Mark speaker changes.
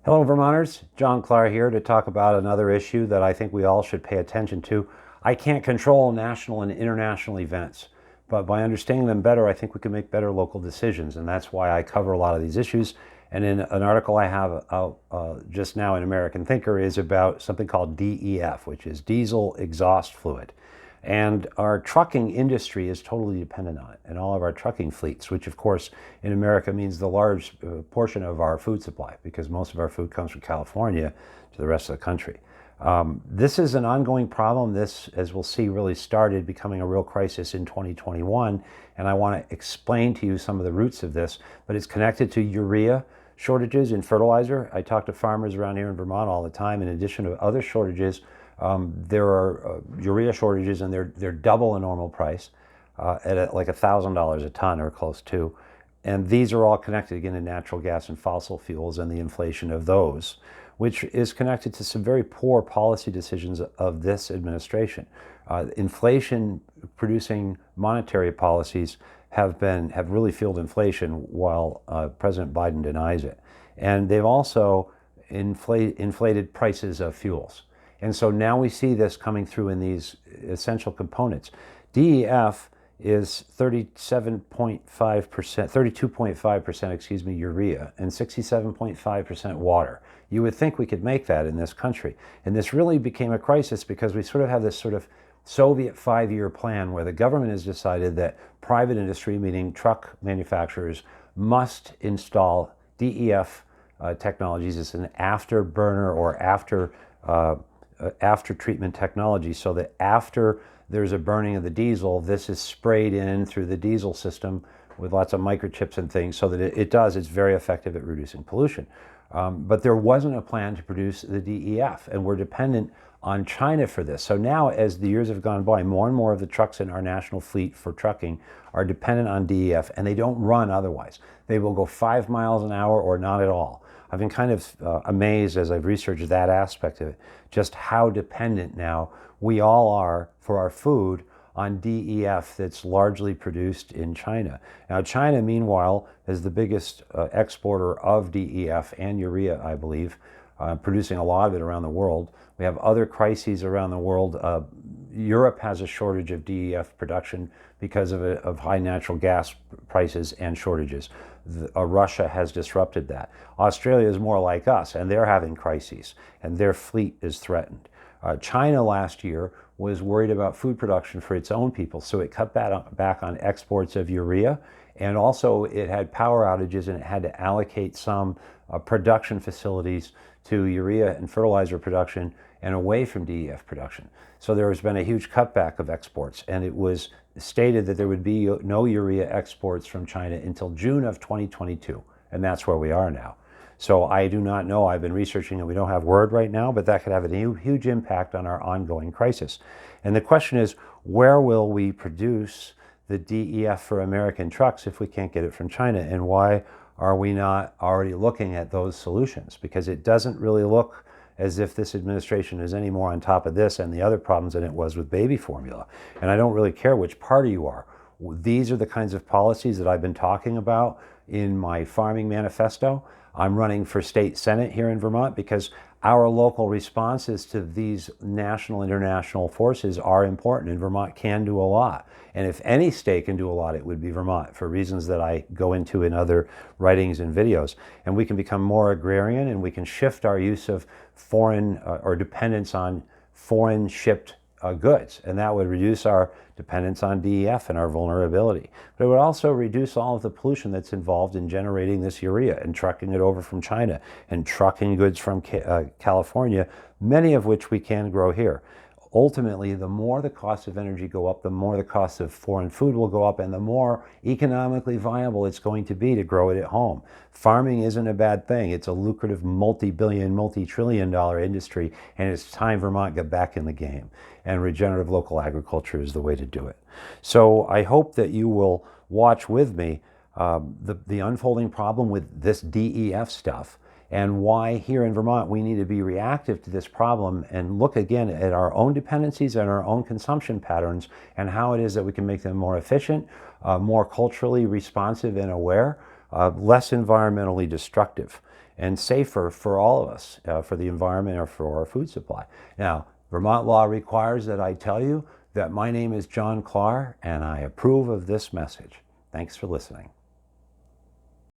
Speaker 1: Hello, Vermonters. John Clark here to talk about another issue that I think we all should pay attention to. I can't control national and international events, but by understanding them better, I think we can make better local decisions, and that's why I cover a lot of these issues. And in an article I have out just now in American Thinker is about something called DEF, which is diesel exhaust fluid. And our trucking industry is totally dependent on it, and all of our trucking fleets, which of course in America means the large portion of our food supply, because most of our food comes from California to the rest of the country. This is an ongoing problem. This, as we'll see, really started becoming a real crisis in 2021, and I want to explain to you some of the roots of this, but it's connected to urea shortages in fertilizer. I talk to farmers around here in Vermont all the time. In addition to other shortages, there are urea shortages, and they're double the normal price at like $1,000 a ton or close to. And these are all connected again to natural gas and fossil fuels and the inflation of those, which is connected to some very poor policy decisions of this administration. Inflation producing monetary policies have really fueled inflation while President Biden denies it. And they've also inflated prices of fuels. And so now we see this coming through in these essential components. DEF is 32.5%, urea, and 67.5% water. You would think we could make that in this country. And this really became a crisis because we sort of have this sort of Soviet 5-year plan where the government has decided that private industry, meaning truck manufacturers, must install DEF technologies as an afterburner or after treatment technology, so that after there's a burning of the diesel, this is sprayed in through the diesel system with lots of microchips and things, so that it's very effective at reducing pollution. But there wasn't a plan to produce the DEF, and we're dependent on China for this. So now, as the years have gone by, more and more of the trucks in our national fleet for trucking are dependent on DEF, and they don't run otherwise. They will go 5 miles an hour or not at all. I've been kind of amazed as I've researched that aspect of it, just how dependent now we all are for our food on DEF that's largely produced in China. Now, China, meanwhile, is the biggest exporter of DEF and urea, I believe, producing a lot of it around the world. We have other crises around the world. Europe has a shortage of DEF production because of high natural gas prices and shortages. Russia has disrupted that. Australia is more like us, and they're having crises, and their fleet is threatened. China last year was worried about food production for its own people, so it cut back on exports of urea, and also it had power outages, and it had to allocate some production facilities to urea and fertilizer production and away from DEF production. So there has been a huge cutback of exports, and it was stated that there would be no urea exports from China until June of 2022, and that's where we are now. So I do not know. I've been researching and we don't have word right now, but that could have a huge impact on our ongoing crisis. And the question is, where will we produce the DEF for American trucks if we can't get it from China? And why are we not already looking at those solutions? Because it doesn't really look as if this administration is any more on top of this and the other problems than it was with baby formula. And I don't really care which party you are. These are the kinds of policies that I've been talking about in my farming manifesto. I'm running for state senate here in Vermont because our local responses to these national and international forces are important, and Vermont can do a lot. And if any state can do a lot, it would be Vermont, for reasons that I go into in other writings and videos. And we can become more agrarian, and we can shift our use of foreign or dependence on foreign shipped goods, and that would reduce our dependence on DEF and our vulnerability. But it would also reduce all of the pollution that's involved in generating this urea and trucking it over from China and trucking goods from California, many of which we can grow here. Ultimately, the more the costs of energy go up, the more the cost of foreign food will go up, and the more economically viable it's going to be to grow it at home. Farming isn't a bad thing. It's a lucrative multi-billion, multi-trillion-dollar industry, and it's time Vermont got back in the game. And regenerative local agriculture is the way to do it. So I hope that you will watch with me the unfolding problem with this DEF stuff, and why here in Vermont we need to be reactive to this problem and look again at our own dependencies and our own consumption patterns and how it is that we can make them more efficient, more culturally responsive and aware, less environmentally destructive, and safer for all of us, for the environment or for our food supply. Now, Vermont law requires that I tell you that my name is John Klar and I approve of this message. Thanks for listening.